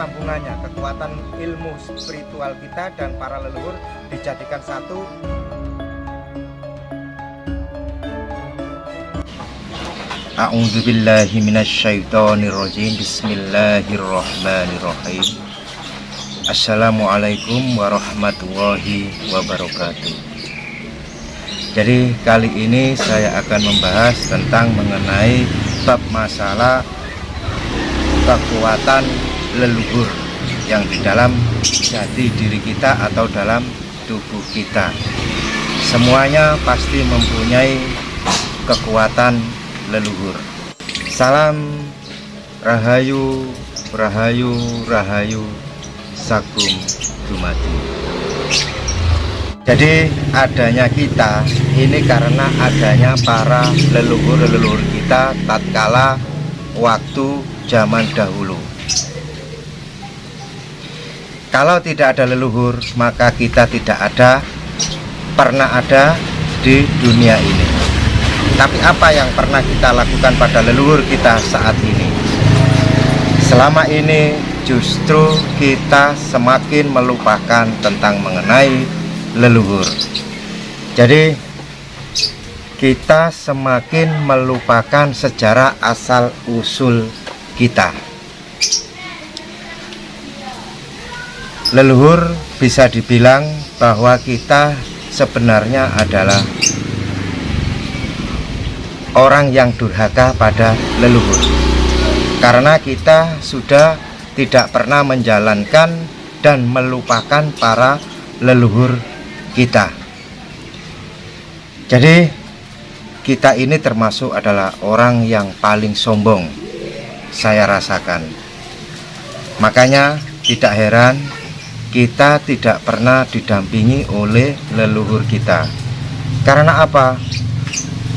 sambungannya, kekuatan ilmu spiritual kita dan para leluhur dijadikan satu. A'udzubillahi minasyaitonirrajim. Bismillahirrahmanirrahim. Assalamualaikum warahmatullahi wabarakatuh. Jadi kali ini saya akan membahas tentang mengenai bab masalah kekuatan leluhur yang di dalam jati diri kita atau dalam tubuh kita. Semuanya pasti mempunyai kekuatan leluhur. Salam rahayu, rahayu, rahayu, sakum dumadi. Jadi adanya kita ini karena adanya para leluhur-leluhur kita tatkala waktu zaman dahulu. Kalau tidak ada leluhur, maka kita tidak pernah ada di dunia ini. Tapi apa yang pernah kita lakukan pada leluhur kita saat ini? Selama ini justru kita semakin melupakan tentang mengenai leluhur. Jadi kita semakin melupakan sejarah asal usul kita. Leluhur bisa dibilang bahwa kita sebenarnya adalah orang yang durhaka pada leluhur, karena kita sudah tidak pernah menjalankan dan melupakan para leluhur kita. Jadi kita ini termasuk adalah orang yang paling sombong, saya rasakan. Makanya tidak heran kita tidak pernah didampingi oleh leluhur kita. Karena apa?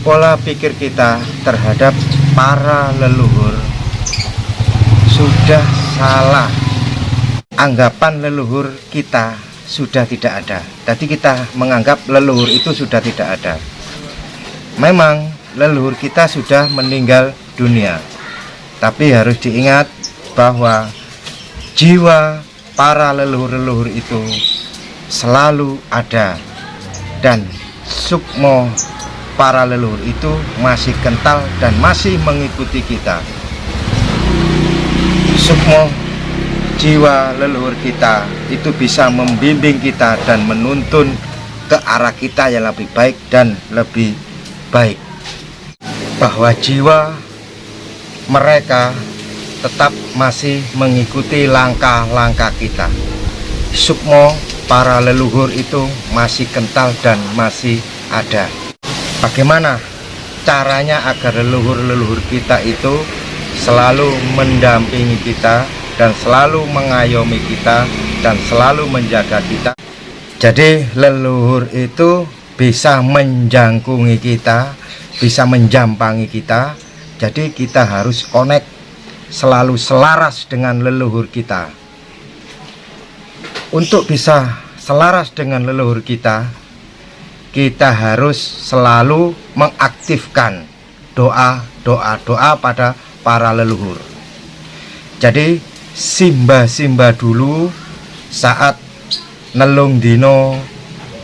Pola pikir kita terhadap para leluhur sudah salah. Anggapan leluhur kita sudah tidak ada. Tadi kita menganggap leluhur itu sudah tidak ada. Memang leluhur kita sudah meninggal dunia, tapi harus diingat bahwa jiwa para leluhur-leluhur itu selalu ada, dan sukmo para leluhur itu masih kental dan masih mengikuti kita. Sukmo jiwa leluhur kita itu bisa membimbing kita dan menuntun ke arah kita yang lebih baik dan lebih baik. Bahwa jiwa mereka tetap masih mengikuti langkah-langkah kita. Sukmo para leluhur itu masih kental dan masih ada. Bagaimana caranya agar leluhur-leluhur kita itu selalu mendampingi kita dan selalu mengayomi kita dan selalu menjaga kita? Jadi leluhur itu bisa menjangkungi kita, bisa menjampangi kita. Jadi kita harus connect, selalu selaras dengan leluhur kita. Untuk bisa selaras dengan leluhur kita, kita harus selalu mengaktifkan doa pada para leluhur. Jadi simba dulu saat nelung dino,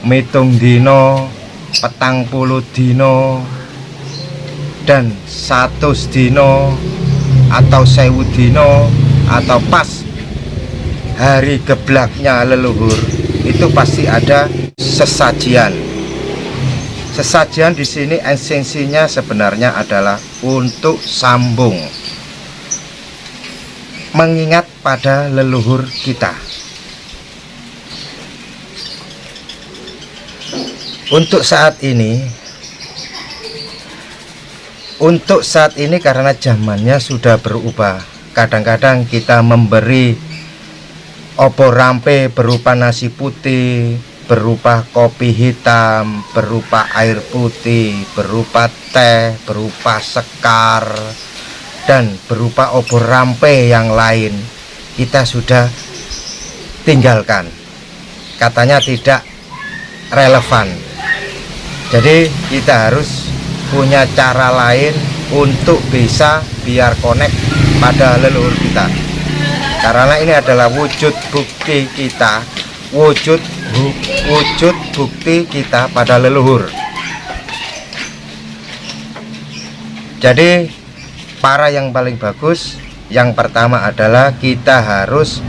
mitung dino, petang puluh dino, dan 100 dino atau 1000 dino, atau pas hari geblaknya leluhur itu pasti ada sesajian. Sesajian di sini esensinya sebenarnya adalah untuk sambung, mengingat pada leluhur kita. Untuk saat ini karena zamannya sudah berubah. Kadang-kadang kita memberi opor rampe berupa nasi putih, berupa kopi hitam, berupa air putih, berupa teh, berupa sekar, dan berupa opor rampe yang lain. Kita sudah tinggalkan, katanya tidak relevan. Jadi kita harus punya cara lain untuk bisa biar connect pada leluhur kita. karena ini adalah wujud bukti kita, wujud bukti kita pada leluhur. Jadi cara yang paling bagus yang pertama adalah kita harus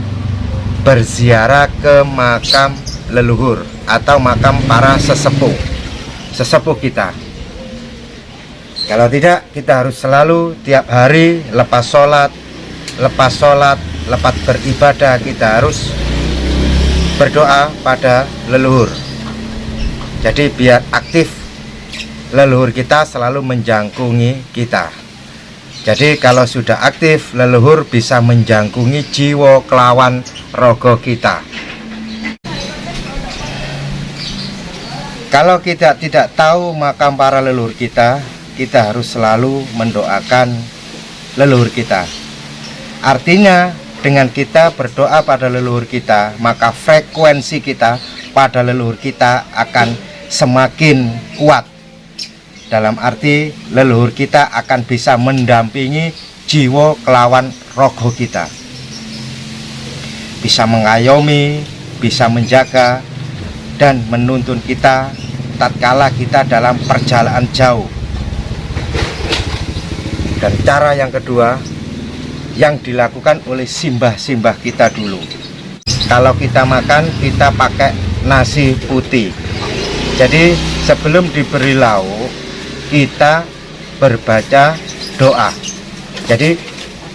berziarah ke makam leluhur atau makam para sesepuh kita. Kalau tidak, kita harus selalu tiap hari lepas sholat, lepas beribadah, kita harus berdoa pada leluhur. Jadi biar aktif leluhur kita selalu menjangkungi kita. Jadi kalau sudah aktif, leluhur bisa menjangkungi jiwa kelawan rogo kita. Kalau kita tidak tahu makam para leluhur kita harus selalu mendoakan leluhur kita. Artinya dengan kita berdoa pada leluhur kita, maka frekuensi kita pada leluhur kita akan semakin kuat. Dalam arti leluhur kita akan bisa mendampingi jiwa kelawan rogo kita, bisa mengayomi, bisa menjaga dan menuntun kita tatkala kita dalam perjalanan jauh. Dan cara yang kedua yang dilakukan oleh simbah-simbah kita dulu, kalau kita makan, kita pakai nasi putih. Jadi sebelum diberi lauk, kita berbaca doa. Jadi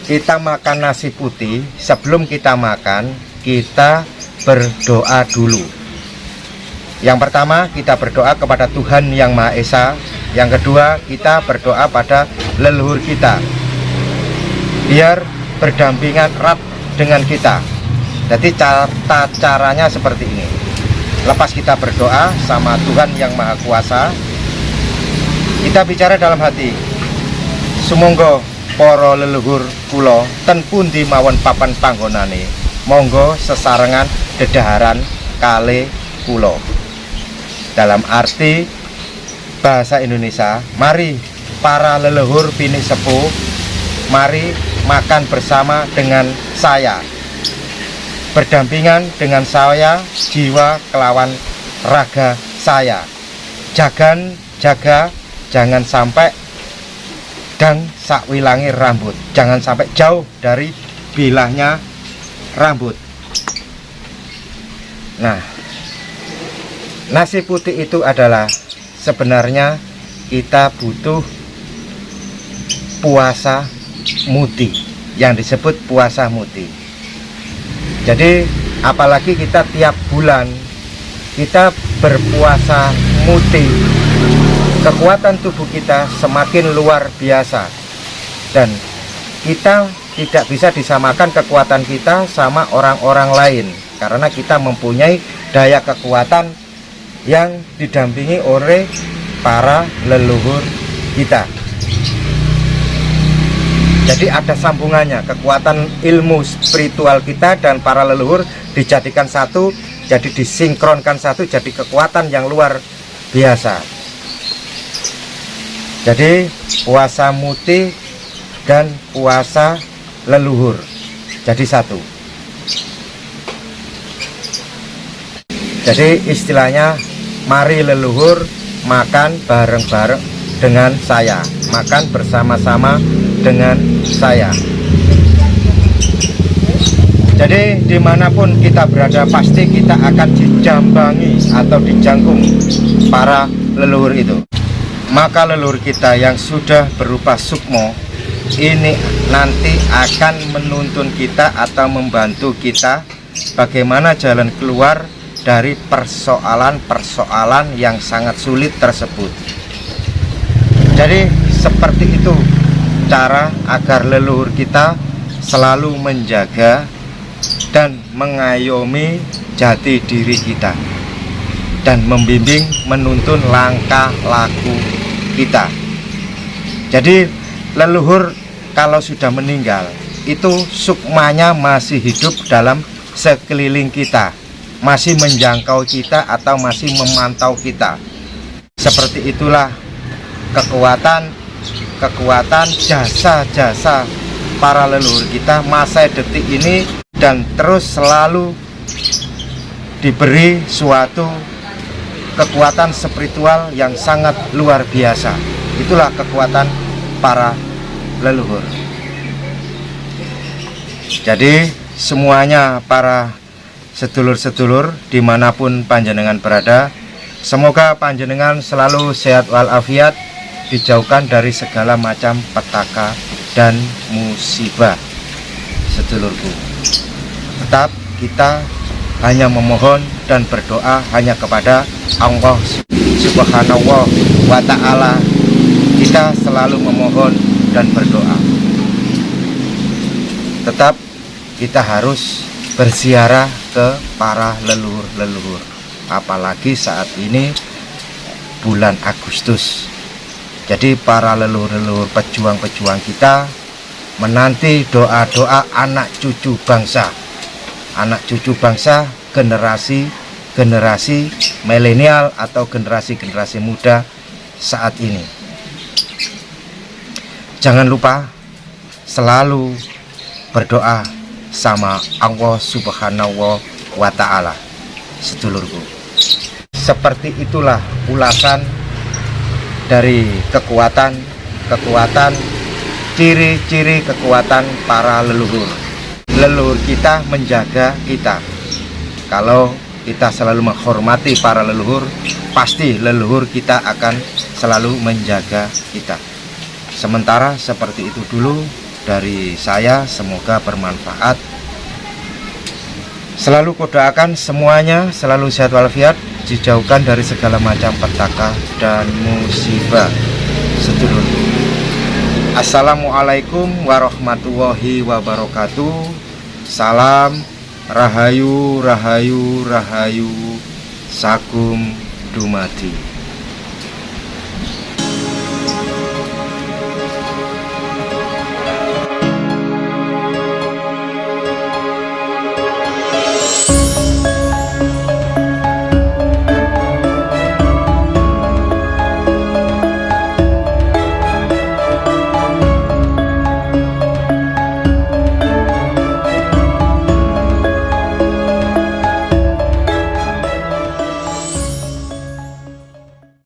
kita makan nasi putih, sebelum kita makan, kita berdoa dulu. Yang pertama, kita berdoa kepada Tuhan Yang Maha Esa. Yang kedua, kita berdoa pada leluhur kita, biar berdampingan erat dengan kita. Jadi caranya seperti ini. Lepas kita berdoa sama Tuhan Yang Maha Kuasa, kita bicara dalam hati, sumangga para leluhur kula ten pundi mawon papan panggonane, monggo sesarengan dedaharan kalih kula. Dalam arti bahasa Indonesia, mari para leluhur pinik sepuh, mari makan bersama dengan saya, berdampingan dengan saya, jiwa kelawan raga saya. Jaga jangan sampai dang sakwilangi rambut, jangan sampai jauh dari bilahnya rambut. Nah, nasi putih itu adalah sebenarnya kita butuh puasa muti, yang disebut puasa muti. Jadi apalagi kita tiap bulan kita berpuasa muti, kekuatan tubuh kita semakin luar biasa, dan kita tidak bisa disamakan kekuatan kita sama orang-orang lain, karena kita mempunyai daya kekuatan yang didampingi oleh para leluhur kita. Jadi ada sambungannya, kekuatan ilmu spiritual kita dan para leluhur dijadikan satu, jadi disinkronkan satu, jadi kekuatan yang luar biasa. Jadi puasa muti dan puasa leluhur jadi satu. Jadi istilahnya, mari leluhur makan bareng-bareng dengan saya, makan bersama-sama dengan saya. Jadi dimanapun kita berada, pasti kita akan dijambangi atau dijangkung para leluhur itu. Maka leluhur kita yang sudah berupa sukmo ini nanti akan menuntun kita atau membantu kita bagaimana jalan keluar dari persoalan-persoalan yang sangat sulit tersebut. Jadi seperti itu cara agar leluhur kita selalu menjaga dan mengayomi jati diri kita dan membimbing menuntun langkah laku kita. Jadi leluhur kalau sudah meninggal itu sukmanya masih hidup dalam sekeliling kita, masih menjangkau kita atau masih memantau kita. Seperti itulah kekuatan jasa-jasa para leluhur kita masa detik ini dan terus selalu diberi suatu kekuatan spiritual yang sangat luar biasa. Itulah kekuatan para leluhur. Jadi semuanya para sedulur-sedulur dimanapun panjenengan berada, semoga panjenengan selalu sehat walafiat, dijauhkan dari segala macam petaka dan musibah. Sedulurku, tetap kita hanya memohon dan berdoa hanya kepada Allah Subhanahu wa Ta'ala. Kita selalu memohon dan berdoa. Tetap kita harus berziarah ke para leluhur-leluhur, apalagi saat ini bulan Agustus. Jadi para leluhur-leluhur pejuang-pejuang kita menanti doa-doa anak cucu bangsa. Anak cucu bangsa, generasi milenial atau generasi muda saat ini. Jangan lupa selalu berdoa sama Allah Subhanahu wa Ta'ala, sedulurku. Seperti itulah ulasan dari kekuatan ciri-ciri kekuatan para leluhur. Leluhur kita menjaga kita. Kalau kita selalu menghormati para leluhur, pasti leluhur kita akan selalu menjaga kita. Sementara seperti itu dulu dari saya, semoga bermanfaat. Selalu kudoakan semuanya selalu sehat walafiat, dijauhkan dari segala macam petaka dan musibah, sedulur. Assalamualaikum warahmatullahi wabarakatuh. Salam rahayu, rahayu, rahayu, sakum dumadi.